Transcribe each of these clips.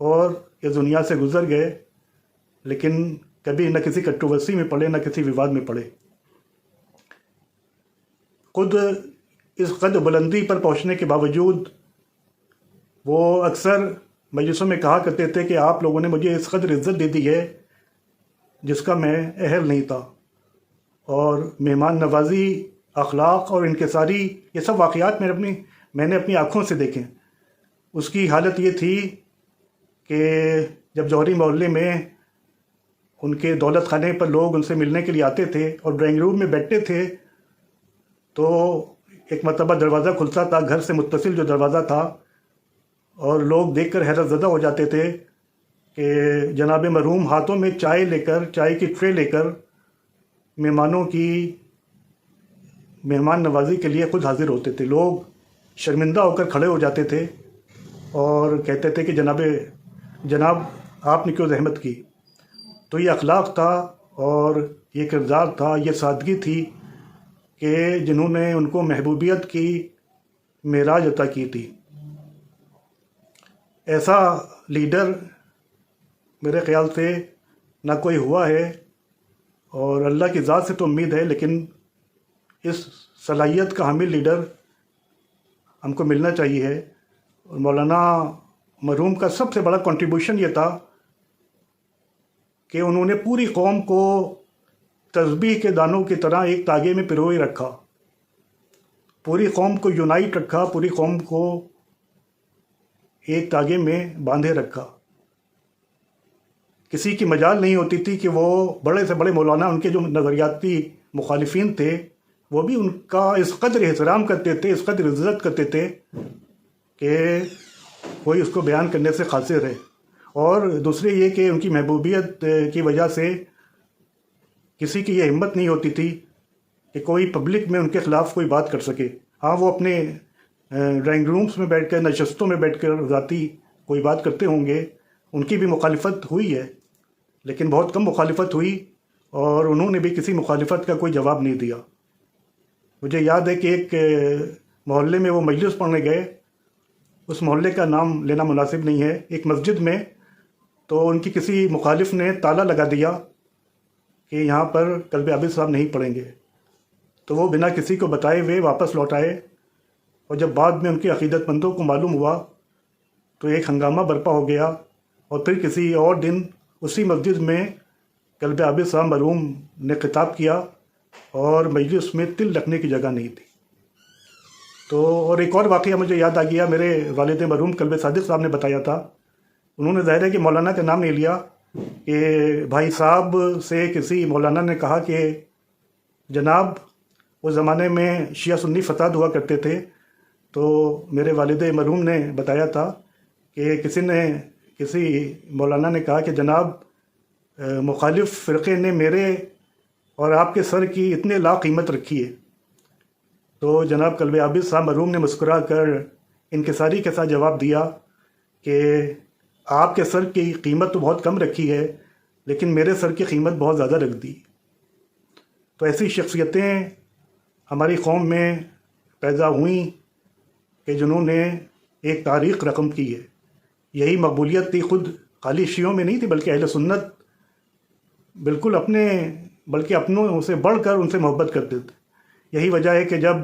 اور اس دنیا سے گزر گئے، لیکن کبھی نہ کسی کنٹروورسی میں پڑے، نہ کسی وواد میں پڑے۔ خود اس قد بلندی پر پہنچنے کے باوجود وہ اکثر مجلسوں میں کہا کرتے تھے کہ آپ لوگوں نے مجھے اس قدر عزت دے دی ہے جس کا میں اہل نہیں تھا، اور مہمان نوازی، اخلاق اور انکساری، یہ سب واقعات میں نے اپنی آنکھوں سے دیکھے۔ اس کی حالت یہ تھی کہ جب جوہری محلے میں ان کے دولت خانے پر لوگ ان سے ملنے کے لیے آتے تھے اور ڈرائنگ روم میں بیٹھتے تھے، تو ایک مرتبہ دروازہ کھلتا تھا، گھر سے متصل جو دروازہ تھا، اور لوگ دیکھ کر حیرت زدہ ہو جاتے تھے کہ جناب مرحوم ہاتھوں میں چائے کی ٹرے لے کر مہمانوں کی مہمان نوازی کے لیے خود حاضر ہوتے تھے۔ لوگ شرمندہ ہو کر کھڑے ہو جاتے تھے اور کہتے تھے کہ جناب آپ نے کیوں زحمت کی۔ تو یہ اخلاق تھا اور یہ کردار تھا، یہ سادگی تھی کہ جنہوں نے ان کو محبوبیت کی معراج عطا کی تھی۔ ایسا لیڈر میرے خیال سے نہ کوئی ہوا ہے، اور اللہ کی ذات سے تو امید ہے، لیکن اس صلاحیت کا حامل لیڈر ہم کو ملنا چاہیے۔ اور مولانا مرحوم کا سب سے بڑا کنٹریبیوشن یہ تھا کہ انہوں نے پوری قوم کو تسبیح کے دانوں کی طرح ایک تاگے میں پروئے رکھا، پوری قوم کو یونائٹ رکھا، پوری قوم کو ایک تاگے میں باندھے رکھا۔ کسی کی مجال نہیں ہوتی تھی کہ وہ بڑے سے بڑے مولانا، ان کے جو نظریاتی مخالفین تھے، وہ بھی ان کا اس قدر احترام کرتے تھے، اس قدر عزت کرتے تھے کہ کوئی اس کو بیان کرنے سے قاصر ہے۔ اور دوسرے یہ کہ ان کی محبوبیت کی وجہ سے کسی کی یہ ہمت نہیں ہوتی تھی کہ کوئی پبلک میں ان کے خلاف کوئی بات کر سکے۔ ہاں، وہ اپنے ڈرائنگ رومز میں بیٹھ کر، نشستوں میں بیٹھ کر ذاتی کوئی بات کرتے ہوں گے، ان کی بھی مخالفت ہوئی ہے، لیکن بہت کم مخالفت ہوئی، اور انہوں نے بھی کسی مخالفت کا کوئی جواب نہیں دیا۔ مجھے یاد ہے کہ ایک محلے میں وہ مجلس پڑھنے گئے، اس محلے کا نام لینا مناسب نہیں ہے، ایک مسجد میں، تو ان کی کسی مخالف نے تالا لگا دیا کہ یہاں پر قلب عابد صاحب نہیں پڑھیں گے، تو وہ بنا کسی کو بتائے ہوئے واپس لوٹ آئے، اور جب بعد میں ان کے عقیدت مندوں کو معلوم ہوا تو ایک ہنگامہ برپا ہو گیا، اور پھر کسی اور دن اسی مسجد میں قلب عابد صاحب مرحوم نے خطاب کیا، اور مجلس میں تل رکھنے کی جگہ نہیں تھی۔ تو اور ایک اور واقعہ مجھے یاد آ گیا، میرے والد مرحوم قلب صادق صاحب نے بتایا تھا۔ انہوں نے ظاہر ہے کہ مولانا کا نام نہیں لیا، کہ بھائی صاحب سے کسی مولانا نے کہا کہ جناب، اس زمانے میں شیعہ سنی فساد ہوا کرتے تھے، تو میرے والد مرحوم نے بتایا تھا کہ کسی مولانا نے کہا کہ جناب، مخالف فرقے نے میرے اور آپ کے سر کی اتنے لاکھ قیمت رکھی ہے۔ تو جناب قلب عابد صاحب مرحوم نے مسکرا کر انکساری کے ساتھ جواب دیا کہ آپ کے سر کی قیمت تو بہت کم رکھی ہے، لیکن میرے سر کی قیمت بہت زیادہ رکھ دی۔ تو ایسی شخصیتیں ہماری قوم میں پیدا ہوئیں کہ جنہوں نے ایک تاریخ رقم کی ہے۔ یہی مقبولیت تھی، خود خالی شیعوں میں نہیں تھی، بلکہ اہل سنت بالکل بلکہ اپنوں سے بڑھ کر ان سے محبت کرتے تھے۔ یہی وجہ ہے کہ جب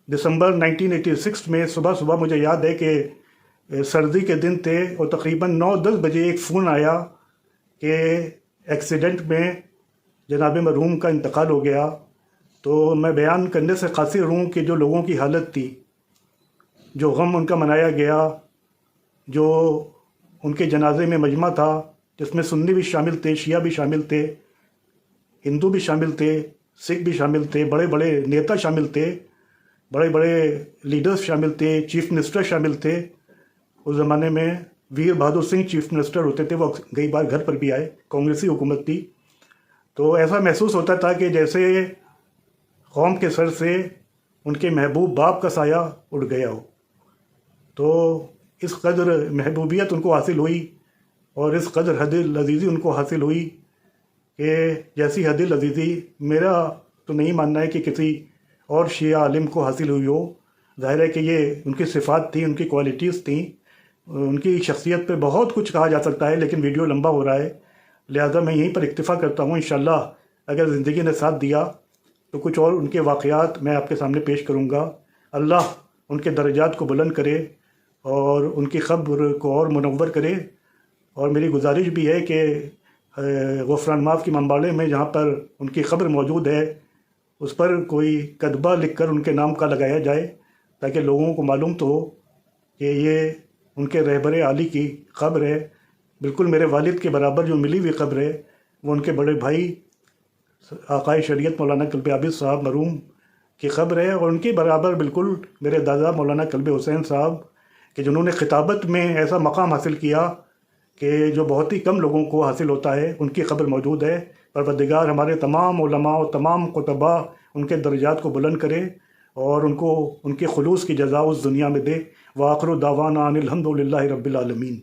دسمبر 1986 میں صبح مجھے یاد ہے کہ سردی کے دن تھے، اور تقریباً 9-10 بجے ایک فون آیا کہ ایکسیڈنٹ میں جناب مرحوم کا انتقال ہو گیا، تو میں بیان کرنے سے قاصر ہوں کہ جو لوگوں کی حالت تھی، جو غم ان کا منایا گیا، جو ان کے جنازے میں مجمع تھا، جس میں سنی بھی شامل تھے، شیعہ بھی شامل تھے، ہندو بھی شامل تھے، سکھ بھی شامل تھے، بڑے بڑے نیتا شامل تھے، بڑے بڑے لیڈرز شامل تھے، چیف منسٹر شامل تھے۔ اس زمانے میں ویر بہادر سنگھ چیف منسٹر ہوتے تھے، وہ کئی بار گھر پر بھی آئے، کانگریسی حکومت تھی۔ تو ایسا محسوس ہوتا تھا کہ جیسے قوم کے سر سے ان کے محبوب باپ کا سایہ اڑ گیا ہو۔ تو اس قدر محبوبیت ان کو حاصل ہوئی، اور اس قدر حد العزیزی ان کو حاصل ہوئی کہ جیسی حد العزیزی میرا تو نہیں ماننا ہے کہ کسی اور شیعہ عالم کو حاصل ہوئی ہو۔ ظاہر ہے کہ یہ ان کی صفات تھیں، ان کی کوالٹیز تھیں، ان کی شخصیت پہ بہت کچھ کہا جا سکتا ہے، لیکن ویڈیو لمبا ہو رہا ہے، لہذا میں یہیں پر اکتفا کرتا ہوں۔ انشاءاللہ اگر زندگی نے ساتھ دیا تو کچھ اور ان کے واقعات میں آپ کے سامنے پیش کروں گا۔ اللہ ان کے درجات کو بلند کرے اور ان کی قبر کو اور منور کرے۔ اور میری گزارش بھی ہے کہ غفران معاف کی امباڑے میں جہاں پر ان کی قبر موجود ہے اس پر کوئی کتبہ لکھ کر ان کے نام کا لگایا جائے، تاکہ لوگوں کو معلوم تو ہو کہ یہ ان کے رہبر عالی کی قبر ہے۔ بالکل میرے والد کے برابر جو ملی ہوئی قبر ہے وہ ان کے بڑے بھائی آقائے شریعت مولانا قلب عابد صاحب مرحوم کی قبر ہے، اور ان کے برابر بالکل میرے دادا مولانا قلب حسین صاحب کہ جنہوں نے خطابت میں ایسا مقام حاصل کیا کہ جو بہت ہی کم لوگوں کو حاصل ہوتا ہے، ان کی قبر موجود ہے۔ پروردگار ہمارے تمام علماء و تمام خطباء ان کے درجات کو بلند کرے اور ان کو ان کے خلوص کی جزا اس دنیا میں دے۔ وآخر دعوانا ان الحمد للہ رب العالمین۔